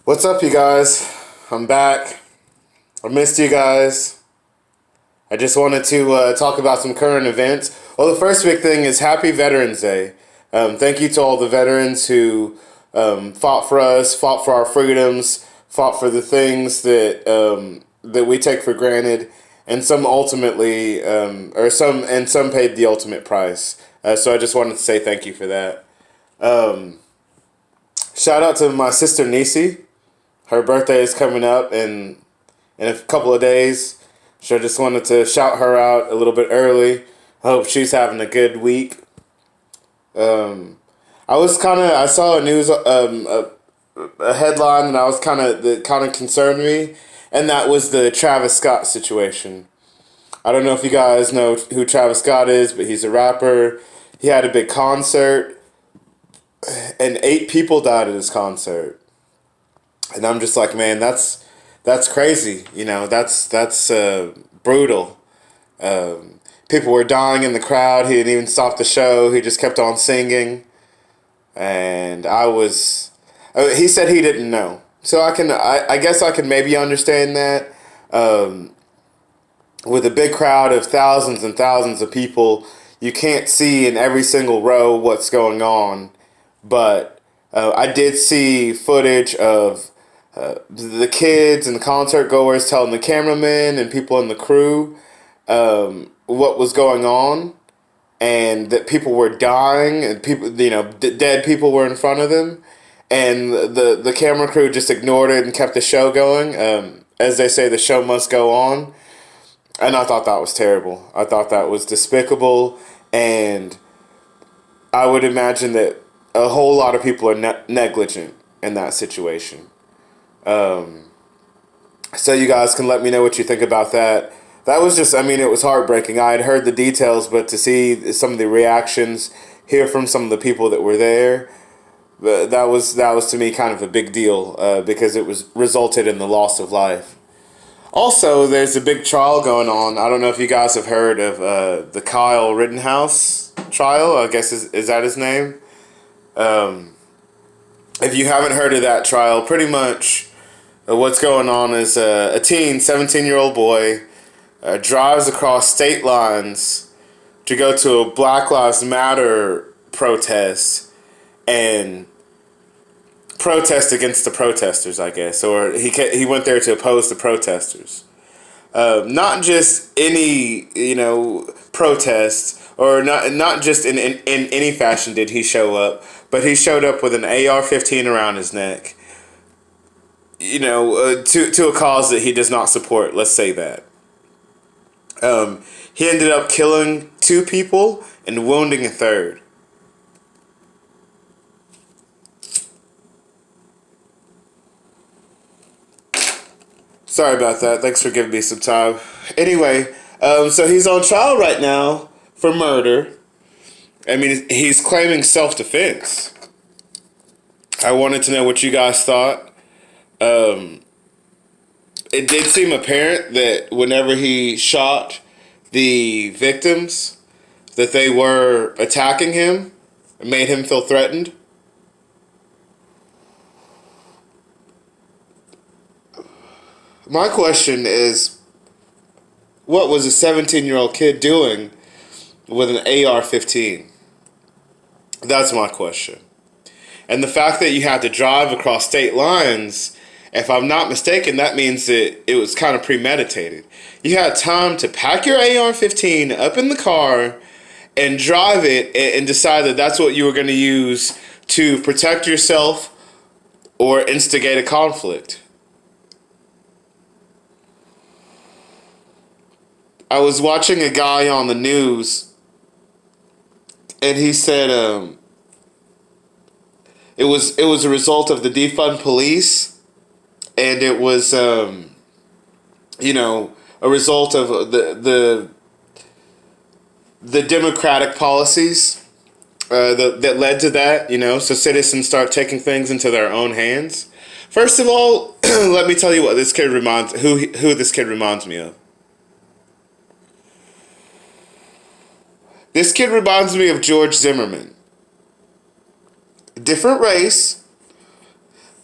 What's up, you guys? I'm back. I missed you guys. I just wanted to talk about some current events. Well, the first big thing is Happy Veterans Day. Thank you to all the veterans who fought for us, fought for our freedoms, fought for the things that we take for granted, and some ultimately, some paid the ultimate price. So I just wanted to say thank you for that. Shout out to my sister Nisi. Her birthday is coming up in a couple of days. So I just wanted to shout her out a little bit early. I hope she's having a good week. I saw a headline and that kind of concerned me, and that was the Travis Scott situation. I don't know if you guys know who Travis Scott is, but he's a rapper. He had a big concert, and 8 people died at his concert. And I'm just like, man, that's crazy. That's brutal. People were dying in the crowd. He didn't even stop the show. He just kept on singing, and he said he didn't know. So I guess I can maybe understand that. With a big crowd of thousands and thousands of people, you can't see in every single row what's going on. But I did see footage of the kids and the concert goers telling the cameramen and people in the crew what was going on, and that people were dying, and dead people were in front of them, and the camera crew just ignored it and kept the show going. As they say, the show must go on, and I thought that was terrible. I thought that was despicable, and I would imagine that a whole lot of people are negligent in that situation. So you guys can let me know what you think about that. That was it was heartbreaking. I had heard the details, but to see some of the reactions, hear from some of the people that were there, that was to me kind of a big deal, because it was resulted in the loss of life. Also, there's a big trial going on. I don't know if you guys have heard of the Kyle Rittenhouse trial. I guess is that his name? If you haven't heard of that trial, pretty much what's going on is a 17-year-old boy drives across state lines to go to a Black Lives Matter protest and protest against the protesters, I guess. Or he went there to oppose the protesters. Not just any, protests, or not just in any fashion did he show up, but he showed up with an AR-15 around his neck, to a cause that he does not support, let's say that. He ended up killing 2 people and wounding a third. Sorry about that. Thanks for giving me some time. Anyway, so he's on trial right now for murder. I mean, he's claiming self-defense. I wanted to know what you guys thought. It did seem apparent that whenever he shot the victims, that they were attacking him, it made him feel threatened. My question is, what was a 17-year-old kid doing with an AR-15? That's my question. And the fact that you had to drive across state lines, if I'm not mistaken, that means that it was kind of premeditated. You had time to pack your AR-15 up in the car and drive it and decide that that's what you were going to use to protect yourself or instigate a conflict. I was watching a guy on the news, and he said it was a result of the defund police, and it was a result of the democratic policies that led to that. So citizens start taking things into their own hands. First of all, let me tell you what this kid who this kid reminds me of. This kid reminds me of George Zimmerman. Different race,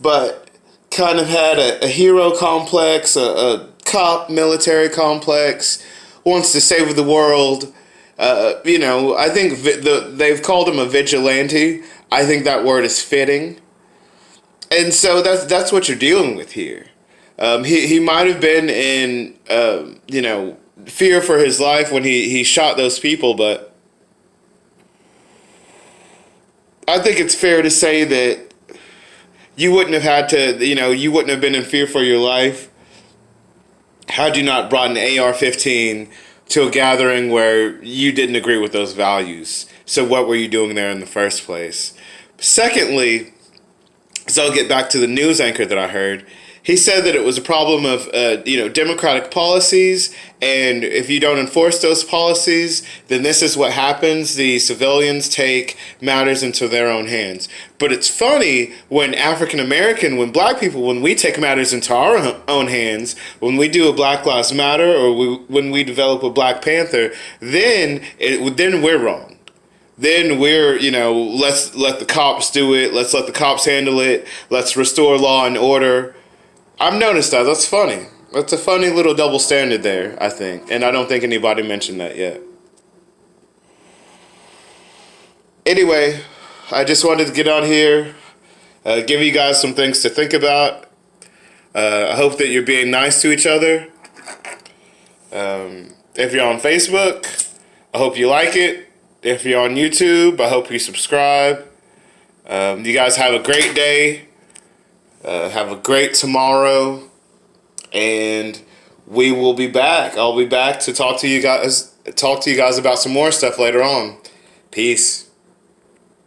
but kind of had a hero complex, a cop military complex, wants to save the world. I think they've called him a vigilante. I think that word is fitting, and so that's what you're dealing with here. He might have been in fear for his life when he shot those people, but I think it's fair to say that you wouldn't have had to, you wouldn't have been in fear for your life had you not brought an AR-15 to a gathering where you didn't agree with those values. So what were you doing there in the first place? Secondly, so I'll get back to the news anchor that I heard. He said that it was a problem of democratic policies, and if you don't enforce those policies, then this is what happens. The civilians take matters into their own hands. But it's funny when when black people, when we take matters into our own hands, when we do a Black Lives Matter or when we develop a Black Panther, then we're wrong. Then we're, let's let the cops do it. Let's let the cops handle it. Let's restore law and order. I've noticed that. That's funny. That's a funny little double standard there, I think. And I don't think anybody mentioned that yet. Anyway, I just wanted to get on here, give you guys some things to think about. I hope that you're being nice to each other. If you're on Facebook, I hope you like it. If you're on YouTube, I hope you subscribe. You guys have a great day. Have a great tomorrow. And we will be back. I'll be back to talk to you guys about some more stuff later on. Peace.